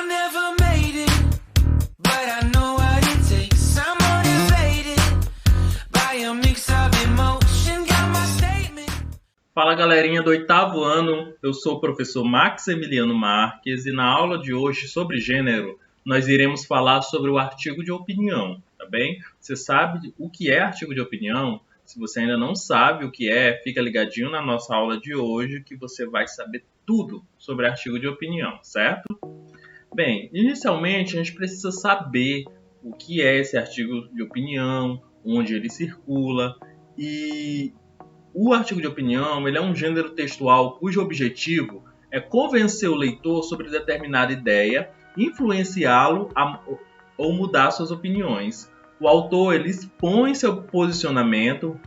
I never made it, but I know what it takes. I'm motivated by a mix of emotion. Got my statement. Fala galerinha do 8º ano, eu sou o professor Max Emiliano Marques e na aula de hoje sobre gênero nós iremos falar sobre o artigo de opinião, tá bem? Você sabe o que é artigo de opinião? Se você ainda não sabe o que é, fica ligadinho na nossa aula de hoje que você vai saber tudo sobre artigo de opinião, certo? Bem, inicialmente a gente precisa saber o que é esse artigo de opinião, onde ele circula e o artigo de opinião ele é um gênero textual cujo objetivo é convencer o leitor sobre determinada ideia, influenciá-lo ou mudar suas opiniões. O autor ele expõe seu posicionamento,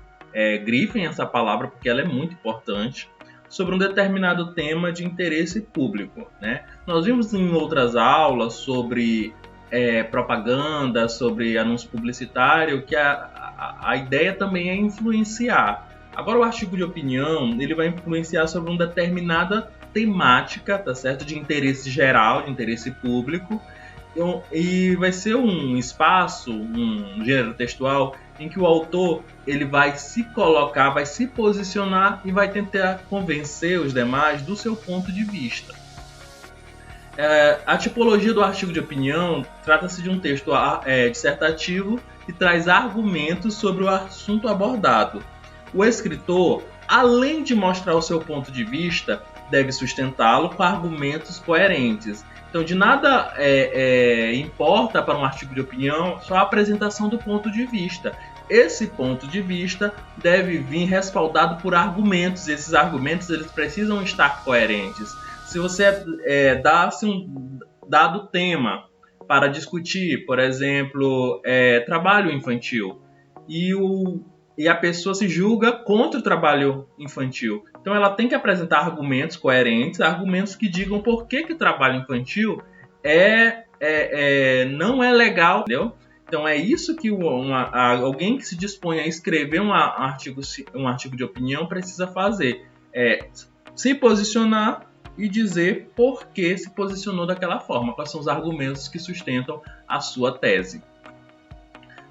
grifem essa palavra porque ela é muito importante, sobre um determinado tema de interesse público, né? Nós vimos em outras aulas sobre propaganda, sobre anúncio publicitário, que a ideia também é influenciar. Agora o artigo de opinião ele vai influenciar sobre uma determinada temática, tá certo? De interesse geral, de interesse público, e vai ser um espaço, um gênero textual em que o autor ele vai se colocar, vai se posicionar e vai tentar convencer os demais do seu ponto de vista. A tipologia do artigo de opinião trata-se de um texto dissertativo que traz argumentos sobre o assunto abordado. O escritor, além de mostrar o seu ponto de vista, deve sustentá-lo com argumentos coerentes. Então, de nada importa para um artigo de opinião só a apresentação do ponto de vista. Esse ponto de vista deve vir respaldado por argumentos. Esses argumentos eles precisam estar coerentes. Se você dá-se um dado tema para discutir, por exemplo, trabalho infantil, e a pessoa se julga contra o trabalho infantil. Então ela tem que apresentar argumentos coerentes, argumentos que digam por que o trabalho infantil não é legal, entendeu? Então é isso que alguém que se dispõe a escrever um artigo de opinião precisa fazer. Se posicionar e dizer por que se posicionou daquela forma, quais são os argumentos que sustentam a sua tese,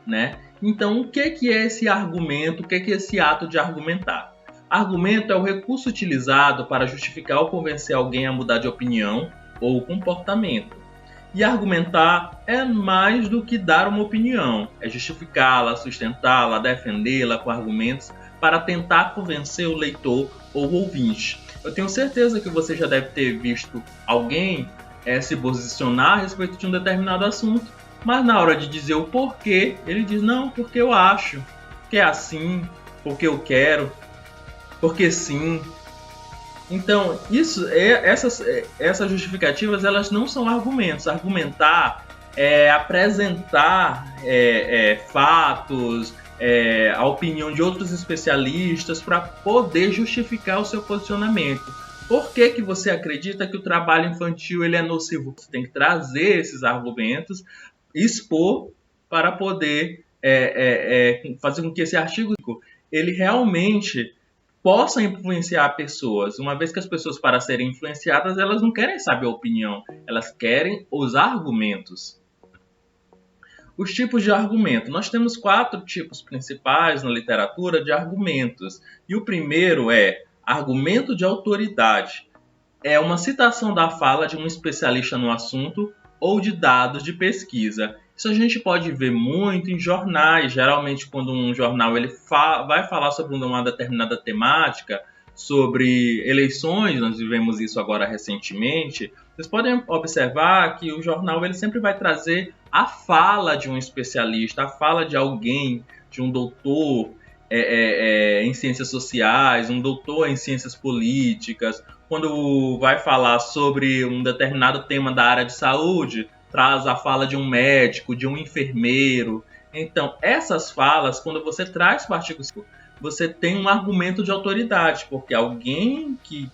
né? Então, o que é esse argumento? O que é esse ato de argumentar? Argumento é o recurso utilizado para justificar ou convencer alguém a mudar de opinião ou comportamento. E argumentar é mais do que dar uma opinião. É justificá-la, sustentá-la, defendê-la com argumentos para tentar convencer o leitor ou ouvinte. Eu tenho certeza que você já deve ter visto alguém se posicionar a respeito de um determinado assunto. Mas na hora de dizer o porquê, ele diz, não, porque eu acho, porque é assim, porque eu quero, porque sim. Então, essas justificativas elas não são argumentos. Argumentar é apresentar fatos, a opinião de outros especialistas para poder justificar o seu posicionamento. Por que você acredita que o trabalho infantil ele é nocivo? Você tem que trazer esses argumentos, expor para poder fazer com que esse artigo ele realmente possa influenciar pessoas. Uma vez que as pessoas, para serem influenciadas, elas não querem saber a opinião, elas querem os argumentos. Os tipos de argumento. Nós temos 4 tipos principais na literatura de argumentos. E o primeiro é argumento de autoridade. É uma citação da fala de um especialista no assunto ou de dados de pesquisa. Isso a gente pode ver muito em jornais. Geralmente, quando um jornal vai falar sobre uma determinada temática, sobre eleições, nós vivemos isso agora recentemente, vocês podem observar que o jornal ele sempre vai trazer a fala de um especialista, a fala de alguém, de um doutor em ciências sociais, um doutor em ciências políticas. Quando vai falar sobre um determinado tema da área de saúde, traz a fala de um médico, de um enfermeiro. Então, essas falas, quando você traz para o artigo, você tem um argumento de autoridade, porque alguém que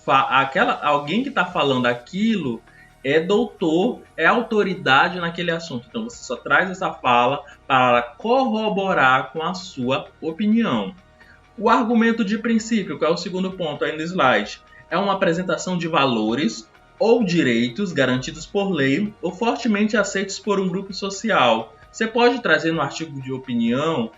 está falando aquilo é doutor, é autoridade naquele assunto. Então, você só traz essa fala para corroborar com a sua opinião. O argumento de princípio, que é o segundo ponto aí no slide, é uma apresentação de valores ou direitos garantidos por lei ou fortemente aceitos por um grupo social. Você pode trazer no artigo de opinião,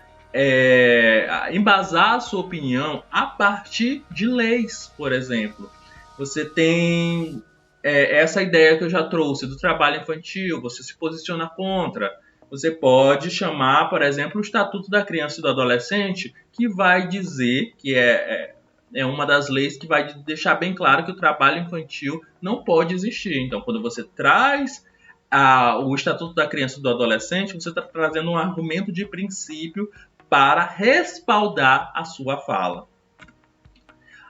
embasar a sua opinião a partir de leis, por exemplo. Você tem essa ideia que eu já trouxe do trabalho infantil, você se posiciona contra. Você pode chamar, por exemplo, o Estatuto da Criança e do Adolescente, que vai dizer que é uma das leis que vai deixar bem claro que o trabalho infantil não pode existir. Então, quando você traz o Estatuto da Criança e do Adolescente, você está trazendo um argumento de princípio para respaldar a sua fala.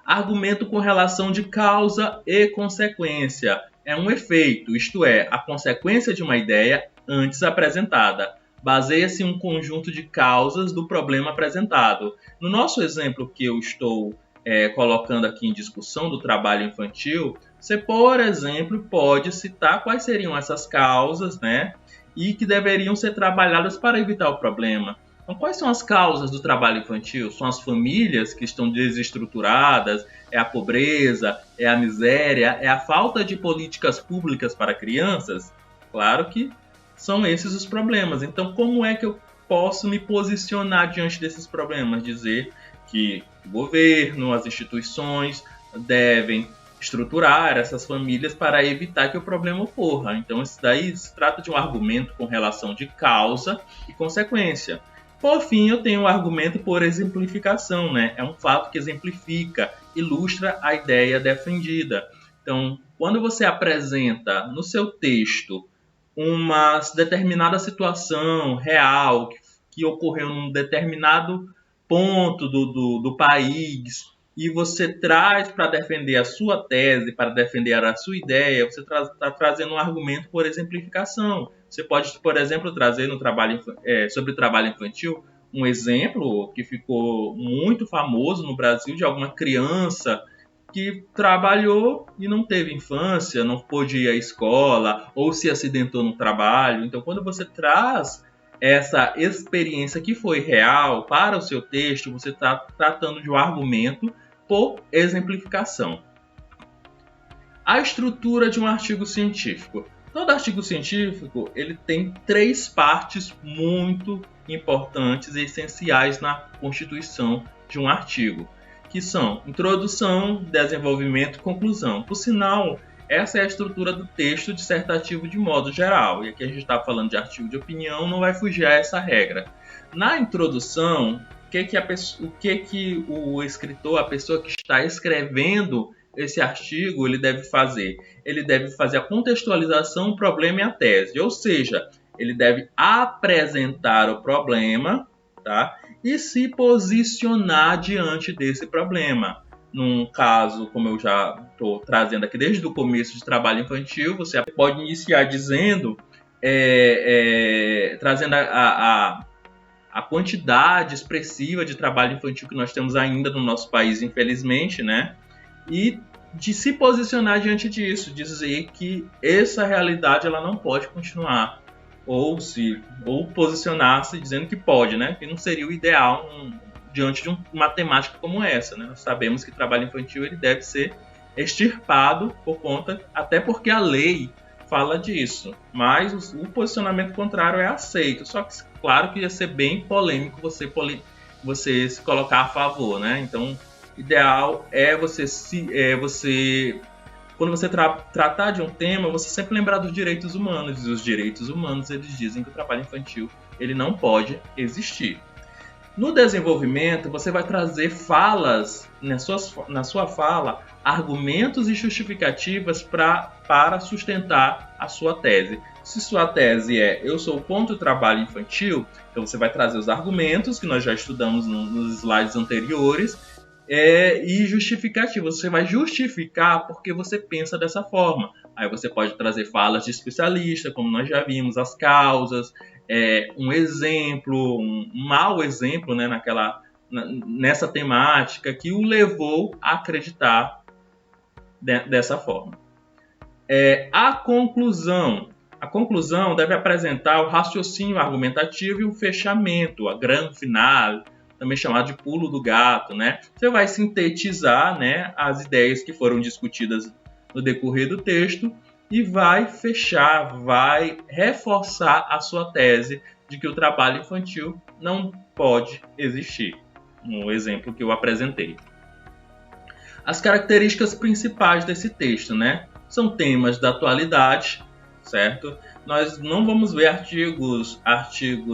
Argumento com relação de causa e consequência. É um efeito, isto é, a consequência de uma ideia antes apresentada. Baseia-se em um conjunto de causas do problema apresentado. No nosso exemplo que eu estou colocando aqui em discussão do trabalho infantil, você, por exemplo, pode citar quais seriam essas causas, né, e que deveriam ser trabalhadas para evitar o problema. Então, quais são as causas do trabalho infantil? São as famílias que estão desestruturadas, é a pobreza, é a miséria, é a falta de políticas públicas para crianças? Claro que são esses os problemas. Então, como é que eu posso me posicionar diante desses problemas? Dizer que o governo, as instituições devem estruturar essas famílias para evitar que o problema ocorra. Então, isso daí se trata de um argumento com relação de causa e consequência. Por fim, eu tenho um argumento por exemplificação, né? É um fato que exemplifica, ilustra a ideia defendida. Então, quando você apresenta no seu texto uma determinada situação real que ocorreu num determinado ponto do país e você traz para defender a sua tese, para defender a sua ideia, você está trazendo um argumento por exemplificação. Você pode, por exemplo, trazer no sobre o trabalho infantil um exemplo que ficou muito famoso no Brasil de alguma criança que trabalhou e não teve infância, não pôde ir à escola ou se acidentou no trabalho. Então, quando você traz essa experiência que foi real para o seu texto, você está tratando de um argumento por exemplificação. A estrutura de um artigo científico. Todo artigo científico ele tem 3 partes muito importantes e essenciais na constituição de um artigo, que são introdução, desenvolvimento e conclusão. Por sinal, essa é a estrutura do texto dissertativo de modo geral. E aqui a gente está falando de artigo de opinião, não vai fugir a essa regra. Na introdução, o que o escritor, a pessoa que está escrevendo esse artigo, ele deve fazer? Ele deve fazer a contextualização, o problema e a tese. Ou seja, ele deve apresentar o problema, tá? E se posicionar diante desse problema. Num caso, como eu já estou trazendo aqui desde o começo de trabalho infantil, você pode iniciar dizendo, trazendo a quantidade expressiva de trabalho infantil que nós temos ainda no nosso país, infelizmente, né? E de se posicionar diante disso, dizer que essa realidade ela não pode continuar, ou posicionar-se dizendo que pode, né? Que não seria o ideal diante de uma temática como essa, né? Nós sabemos que o trabalho infantil ele deve ser extirpado até porque a lei fala disso, mas o posicionamento contrário é aceito. Só que claro que ia ser bem polêmico você se colocar a favor, né? Então, ideal é quando você tratar de um tema, você sempre lembrar dos direitos humanos. E os direitos humanos, eles dizem que o trabalho infantil ele não pode existir. No desenvolvimento, você vai trazer falas, na sua fala, argumentos e justificativas para sustentar a sua tese. Se sua tese é eu sou contra o trabalho infantil, então você vai trazer os argumentos que nós já estudamos nos slides anteriores, e justificativa. Você vai justificar porque você pensa dessa forma. Aí você pode trazer falas de especialista, como nós já vimos, as causas, um exemplo, um mau exemplo, né, nessa temática que o levou a acreditar dessa forma. A conclusão deve apresentar o raciocínio argumentativo e o fechamento, a grande finale, também chamado de pulo do gato, né? Você vai sintetizar, né, as ideias que foram discutidas no decorrer do texto e vai fechar, vai reforçar a sua tese de que o trabalho infantil não pode existir, no exemplo que eu apresentei. As características principais desse texto, né? São temas da atualidade, certo? Nós não vamos ver artigos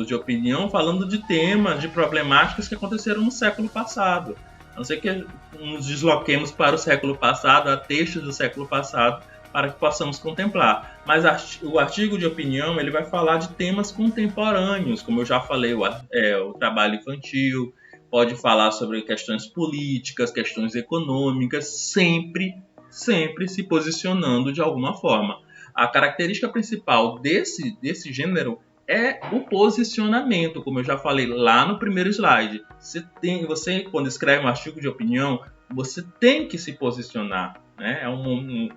de opinião falando de temas, de problemáticas que aconteceram no século passado. A não ser que nos desloquemos para o século passado, a textos do século passado, para que possamos contemplar. Mas o artigo de opinião ele vai falar de temas contemporâneos, como eu já falei, o trabalho infantil, pode falar sobre questões políticas, questões econômicas, sempre se posicionando de alguma forma. A característica principal desse gênero é o posicionamento, como eu já falei lá no primeiro slide. Você quando escreve um artigo de opinião, você tem que se posicionar. Né?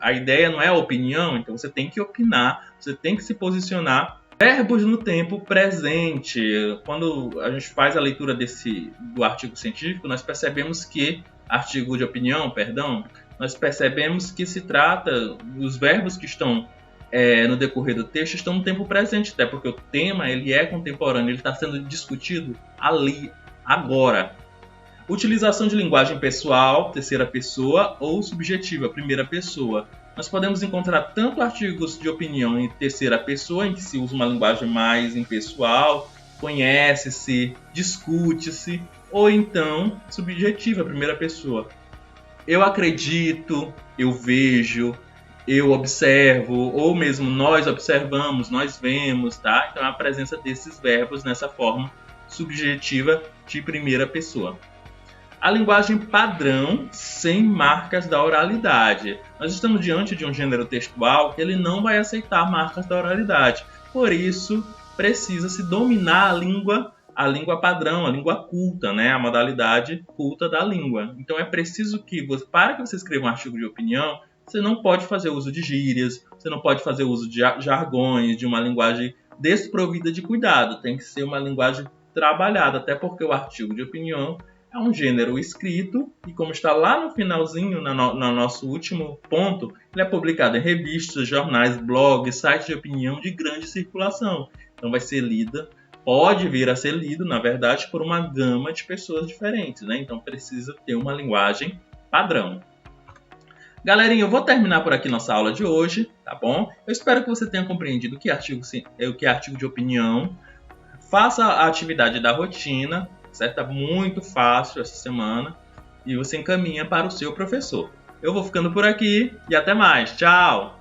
A ideia não é a opinião, então você tem que opinar, você tem que se posicionar. Verbos no tempo presente. Quando a gente faz a leitura do artigo científico, nós percebemos que, artigo de opinião, perdão, nós percebemos que se trata dos verbos que estão no decorrer do texto estão no tempo presente, até porque o tema ele é contemporâneo, ele está sendo discutido ali, agora. Utilização de linguagem pessoal, terceira pessoa, ou subjetiva, primeira pessoa. Nós podemos encontrar tanto artigos de opinião em terceira pessoa, em que se usa uma linguagem mais impessoal, conhece-se, discute-se, ou então subjetiva, primeira pessoa. Eu acredito, eu vejo, eu observo, ou mesmo nós observamos, nós vemos, tá? Então a presença desses verbos nessa forma subjetiva de primeira pessoa. A linguagem padrão sem marcas da oralidade. Nós estamos diante de um gênero textual que ele não vai aceitar marcas da oralidade. Por isso, precisa-se dominar a língua padrão, a língua culta, né? A modalidade culta da língua. Então é preciso que, para que você escreva um artigo de opinião, você não pode fazer uso de gírias, você não pode fazer uso de jargões, de uma linguagem desprovida de cuidado. Tem que ser uma linguagem trabalhada, até porque o artigo de opinião é um gênero escrito e, como está lá no finalzinho, no nosso último ponto, ele é publicado em revistas, jornais, blogs, sites de opinião de grande circulação. Então vai ser pode vir a ser lido, na verdade, por uma gama de pessoas diferentes, né? Então precisa ter uma linguagem padrão. Galerinha, eu vou terminar por aqui nossa aula de hoje, tá bom? Eu espero que você tenha compreendido o que é artigo de opinião. Faça a atividade da rotina, certo? Tá muito fácil essa semana e você encaminha para o seu professor. Eu vou ficando por aqui e até mais. Tchau!